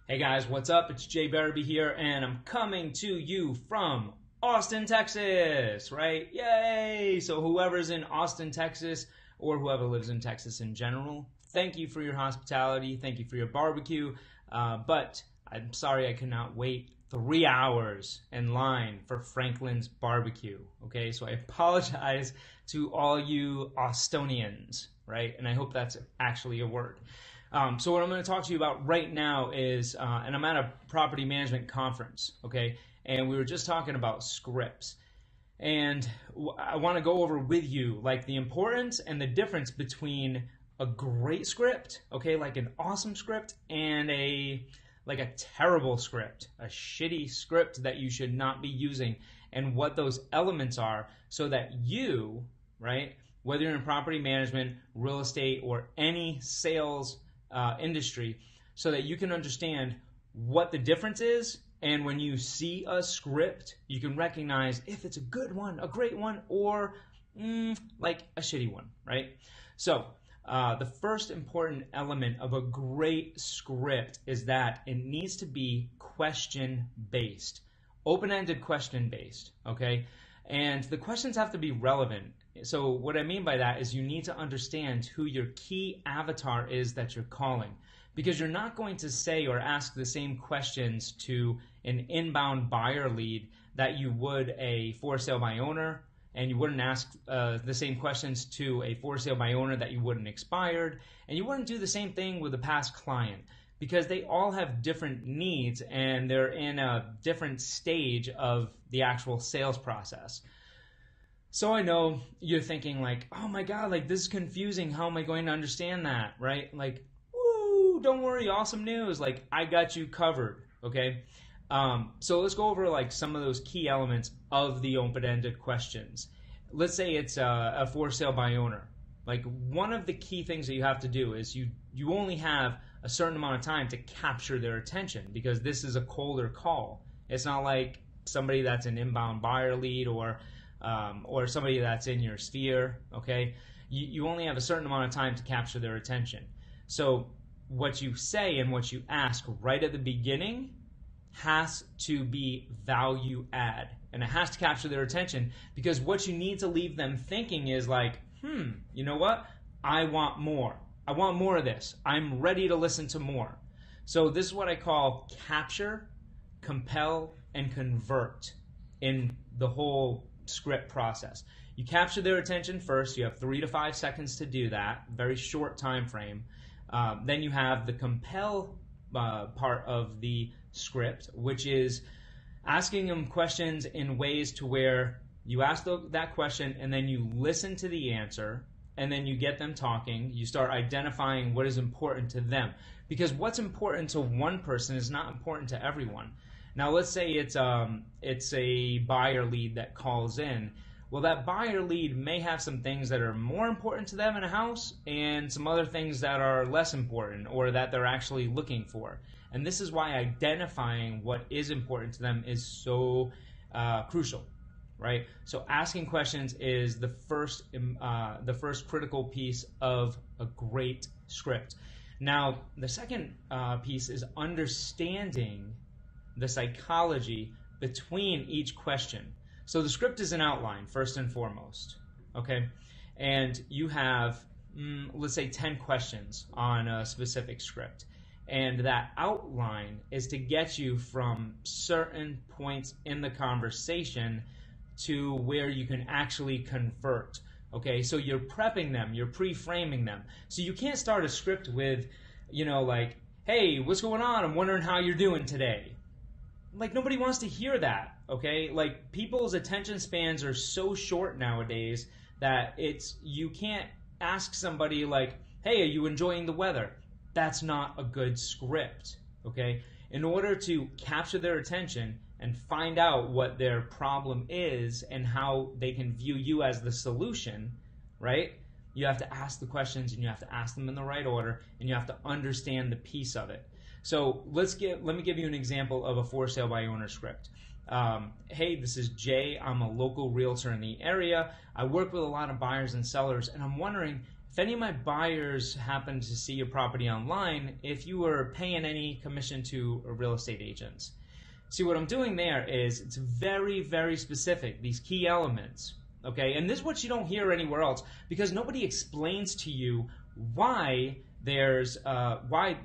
Hey guys, what's up? It's Jay Barabee here, and I'm coming to you from Austin, Texas, right? Yay! So whoever's in Austin, Texas, or whoever lives in Texas in general, thank you for your hospitality, thank you for your barbecue, but I'm sorry I could not wait 3 hours in line for Franklin's barbecue, okay? So I apologize to all you Austonians, right? And I hope that's actually a word. So what I'm going to talk to you about right now is, and I'm at a property management conference, okay? And we were just talking about scripts. And I want to go over with you like the importance and the difference between a great script, okay, like an awesome script, and a terrible script, a shitty script that you should not be using, and what those elements are so that you, right, whether you're in property management, real estate, or any sales industry, so that you can understand what the difference is, and when you see a script, you can recognize if it's a good one, a great one, or like a shitty one, right? So the first important element of a great script is that it needs to be question-based, open-ended question-based, okay? And the questions have to be relevant. So what I mean by that is you need to understand who your key avatar is that you're calling, because you're not going to say or ask the same questions to an inbound buyer lead that you would a for sale by owner, and you wouldn't ask the same questions to a for sale by owner that you would an expired, and you wouldn't do the same thing with a past client, because they all have different needs and they're in a different stage of the actual sales process. So I know you're thinking like, oh my God, like this is confusing. How am I going to understand that, right? Like, woo, don't worry, awesome news. Like I got you covered, okay? So let's go over like some of those key elements of the open-ended questions. Let's say it's a for sale by owner. Like one of the key things that you have to do is you only have a certain amount of time to capture their attention, because this is a colder call. It's not like somebody that's an inbound buyer lead or somebody that's in your sphere, okay? You only have a certain amount of time to capture their attention. So what you say and what you ask right at the beginning has to be value add, and it has to capture their attention, because what you need to leave them thinking is like, you know what? I want more. I want more of this. I'm ready to listen to more. So this is what I call capture, compel, and convert in the whole script process. You capture their attention first. You have 3 to 5 seconds to do that, very short time frame. Then you have the compel part of the script, which is asking them questions in ways to where you ask that question and then you listen to the answer, and then you get them talking. You start identifying what is important to them, because what's important to one person is not important to everyone. Now let's say it's a buyer lead that calls in. Well, that buyer lead may have some things that are more important to them in a house and some other things that are less important or that they're actually looking for. And this is why identifying what is important to them is so crucial, right? So asking questions is the first critical piece of a great script. Now, the second piece is understanding the psychology between each question. So the script is an outline first and foremost, okay? And you have, let's say 10 questions on a specific script. And that outline is to get you from certain points in the conversation to where you can actually convert, okay? So you're prepping them, you're pre-framing them. So you can't start a script with, like, hey, what's going on? I'm wondering how you're doing today. Like, nobody wants to hear that, okay? Like, people's attention spans are so short nowadays that you can't ask somebody like, hey, are you enjoying the weather? That's not a good script, okay? In order to capture their attention and find out what their problem is and how they can view you as the solution, right? You have to ask the questions, and you have to ask them in the right order, and you have to understand the piece of it. So let me give you an example of a for sale by owner script. Hey, this is Jay. I'm a local realtor in the area. I work with a lot of buyers and sellers, and I'm wondering if if any of my buyers happen to see your property online, if you were paying any commission to real estate agents. See, what I'm doing there is it's very, very specific, these key elements, okay? And this is what you don't hear anywhere else, because nobody explains to you why why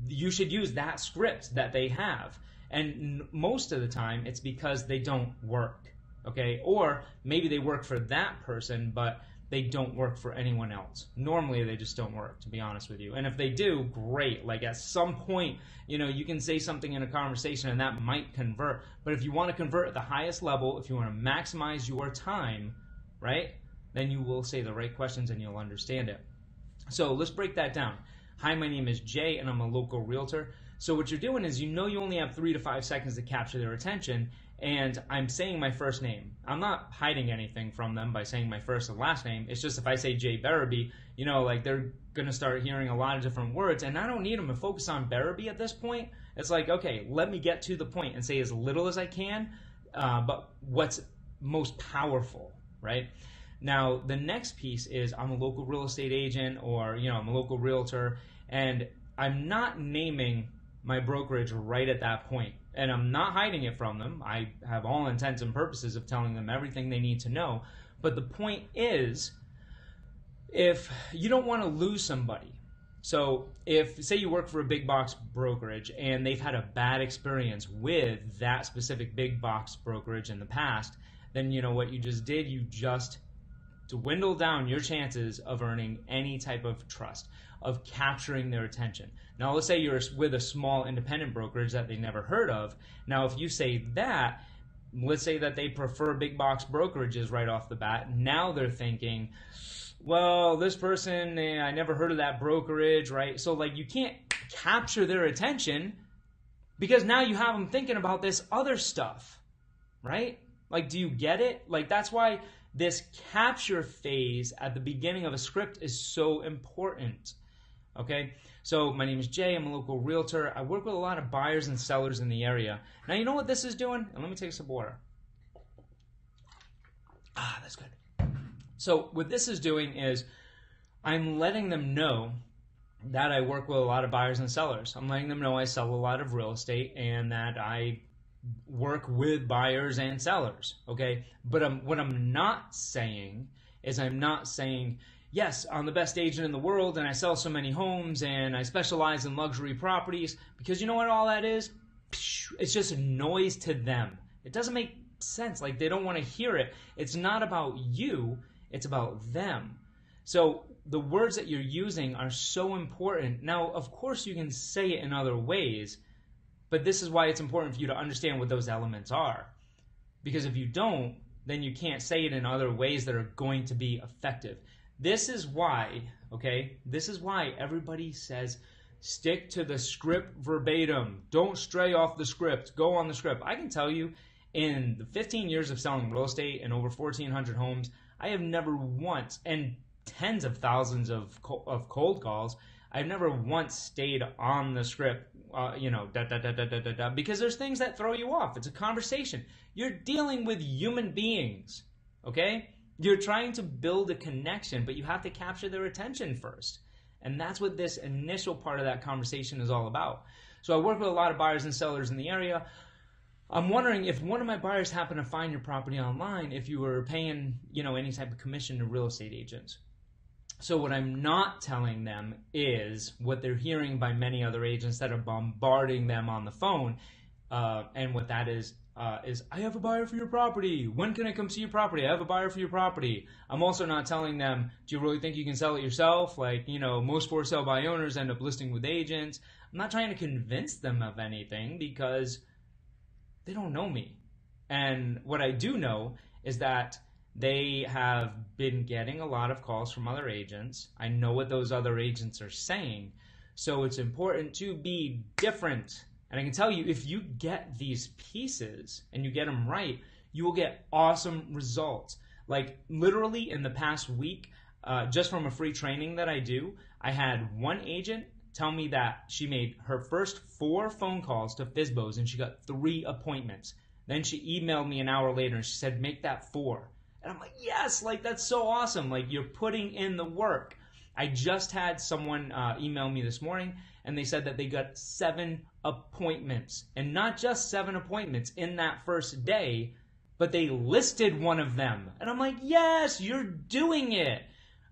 you should use that script that they have. And most of the time, it's because they don't work, okay? Or maybe they work for that person, but they don't work for anyone else. Normally, they just don't work, to be honest with you. And if they do, great. Like at some point, you can say something in a conversation and that might convert. But if you want to convert at the highest level, if you want to maximize your time, right, then you will say the right questions and you'll understand it. So let's break that down. Hi, my name is Jay and I'm a local realtor. So what you're doing is you only have 3 to 5 seconds to capture their attention, and I'm saying my first name. I'm not hiding anything from them by saying my first and last name. It's just if I say Jay Barabee, like they're gonna start hearing a lot of different words, and I don't need them to focus on Barabee at this point. It's like, okay, let me get to the point and say as little as I can, but what's most powerful, right? Now, the next piece is I'm a local real estate agent, or I'm a local realtor, and I'm not naming my brokerage right at that point. And I'm not hiding it from them. I have all intents and purposes of telling them everything they need to know. But the point is, if you don't want to lose somebody, so if, say you work for a big box brokerage and they've had a bad experience with that specific big box brokerage in the past, then you know what you just did? You just dwindle down your chances of earning any type of trust, of capturing their attention. Now, let's say you're with a small independent brokerage that they never heard of. Now, if you say that, let's say that they prefer big box brokerages right off the bat. Now they're thinking, well, this person, I never heard of that brokerage, right? So like you can't capture their attention because now you have them thinking about this other stuff, right? Like, do you get it? Like, that's why this capture phase at the beginning of a script is so important, okay? So my name is Jay, I'm a local realtor. I work with a lot of buyers and sellers in the area. Now, you know what this is doing? And let me take a sip of water. That's good. So what this is doing is I'm letting them know that I work with a lot of buyers and sellers. I'm letting them know I sell a lot of real estate and that I work with buyers and sellers, okay? But what I'm not saying is I'm not saying, yes, I'm the best agent in the world and I sell so many homes and I specialize in luxury properties, because you know what all that is? It's just noise to them. It doesn't make sense. Like, they don't want to hear it. It's not about you, it's about them. So the words that you're using are so important. Now, of course, you can say it in other ways, but this is why it's important for you to understand what those elements are. Because if you don't, then you can't say it in other ways that are going to be effective. This is why, okay, this is why everybody says stick to the script verbatim. Don't stray off the script. Go on the script. I can tell you, in the 15 years of selling real estate and over 1,400 homes, I have never once, and tens of thousands of cold calls, I've never once stayed on the script, because there's things that throw you off. It's a conversation. You're dealing with human beings, okay? You're trying to build a connection, but you have to capture their attention first. And that's what this initial part of that conversation is all about. So I work with a lot of buyers and sellers in the area. I'm wondering if one of my buyers happen to find your property online, if you were paying, any type of commission to real estate agents. So what I'm not telling them is what they're hearing by many other agents that are bombarding them on the phone. And what that is I have a buyer for your property. When can I come see your property? I have a buyer for your property. I'm also not telling them, do you really think you can sell it yourself? Like, most for sale by owners end up listing with agents. I'm not trying to convince them of anything because they don't know me. And what I do know is that they have been getting a lot of calls from other agents. I know what those other agents are saying. So it's important to be different. And I can tell you, if you get these pieces and you get them right, you will get awesome results. Like literally in the past week, just from a free training that I do, I had one agent tell me that she made her first 4 phone calls to FSBOs and she got 3 appointments. Then she emailed me an hour later and she said, make that 4. And I'm like, yes, like that's so awesome. Like, you're putting in the work. I just had someone email me this morning, and they said that they got 7 appointments, and not just 7 appointments in that first day, but they listed one of them. And I'm like, yes, you're doing it.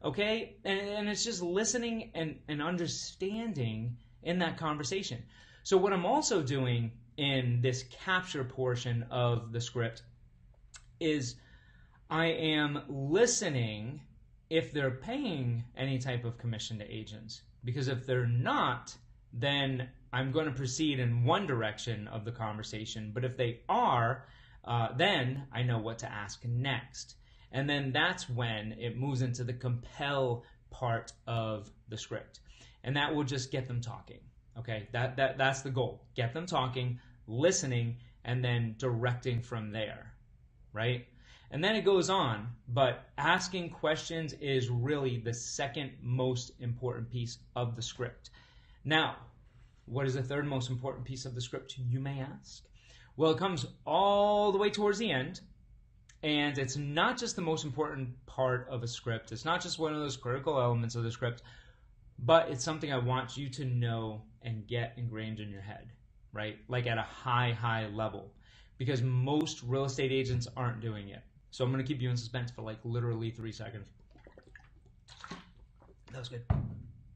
Okay? And it's just listening and understanding in that conversation. So what I'm also doing in this capture portion of the script is I am listening if they're paying any type of commission to agents. Because if they're not, then I'm going to proceed in one direction of the conversation. But if they are, then I know what to ask next. And then that's when it moves into the compel part of the script. And that will just get them talking. Okay, that's the goal. Get them talking, listening, and then directing from there, right? And then it goes on, but asking questions is really the second most important piece of the script. Now, what is the third most important piece of the script, you may ask? Well, it comes all the way towards the end, and it's not just the most important part of a script. It's not just one of those critical elements of the script, but it's something I want you to know and get ingrained in your head, right? Like at a high level, because most real estate agents aren't doing it. So I'm going to keep you in suspense for like literally 3 seconds. That was good.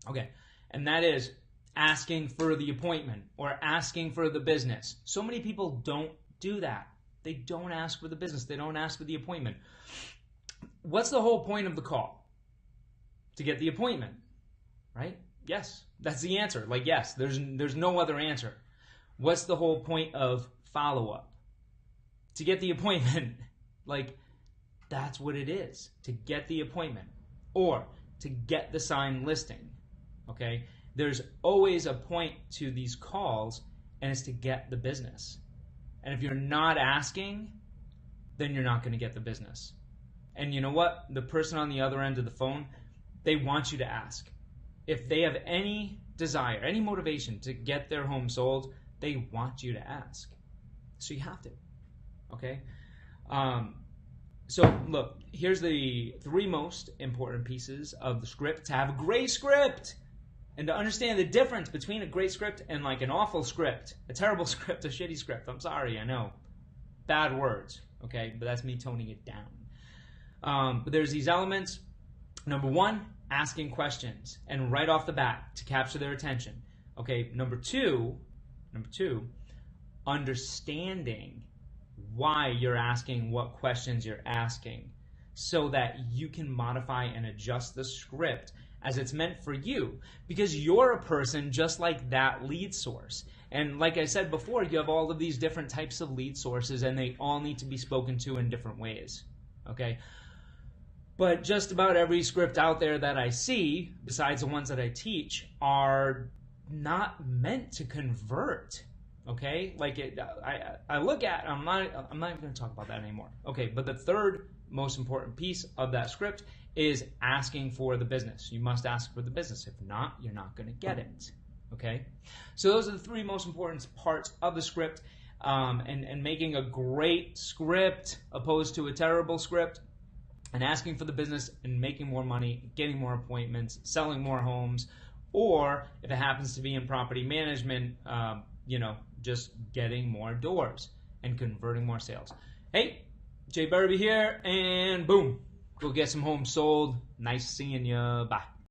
Okay. And that is asking for the appointment or asking for the business. So many people don't do that. They don't ask for the business. They don't ask for the appointment. What's the whole point of the call? To get the appointment, right? Yes, that's the answer. Like, yes, there's no other answer. What's the whole point of follow-up? To get the appointment. Like, that's what it is. To get the appointment or to get the signed listing, okay? There's always a point to these calls, and it's to get the business. And if you're not asking, then you're not going to get the business. And you know what? The person on the other end of the phone, they want you to ask. If they have any desire, any motivation to get their home sold, they want you to ask. So you have to, okay? So look, here's the 3 most important pieces of the script to have a great script and to understand the difference between a great script and like an awful script, a terrible script, a shitty script. I'm sorry, I know. Bad words, okay? But that's me toning it down. But there's these elements. Number 1, asking questions and right off the bat to capture their attention. Okay, number two, understanding why you're asking what questions you're asking so that you can modify and adjust the script as it's meant for you, because you're a person just like that lead source. And like I said before, you have all of these different types of lead sources and they all need to be spoken to in different ways, okay? But just about every script out there that I see, besides the ones that I teach, are not meant to convert. Okay, like I look at. I'm not even going to talk about that anymore. Okay, but the third most important piece of that script is asking for the business. You must ask for the business. If not, you're not going to get it. Okay, so those are the 3 most important parts of the script, and making a great script opposed to a terrible script. And asking for the business and making more money, getting more appointments, selling more homes, or if it happens to be in property management, just getting more doors and converting more sales. Hey, Jay Berby here, and boom, go get some homes sold. Nice seeing you. Bye.